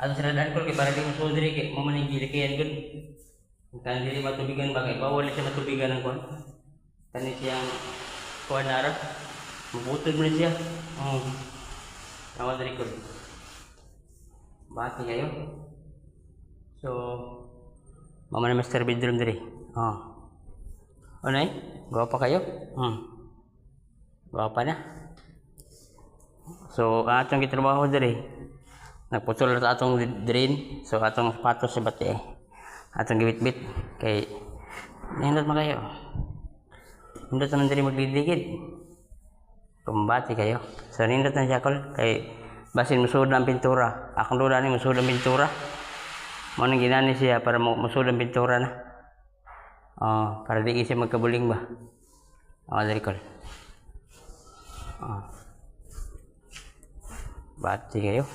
Ato sila daan ko kay para di mo sudri kay mo man gili kay gud. Kan dili matubigan bagay bawal siya matubigan ng kon. Kani siyang kuan nara. Mabutod mo siya. Tawad diri ko. Bati kayo. So mama na master bedroom diri. Onay, guwapa kayo? Guwapa na. So atong gitrabaho diri. Nagputol na atong drain. So atong sapatos sa bati atong gibit-bit kay nindot man kayo. Nindot naman diri magdidigid. Kumbati kayo. So nindot na siya kol kay basin musud ang pintura. Akong duda ni musud ang pintura. Mo nang ginani siya para musud ang pintura na. Para di siya magkabuling ba. Diri kol. Bati kayo.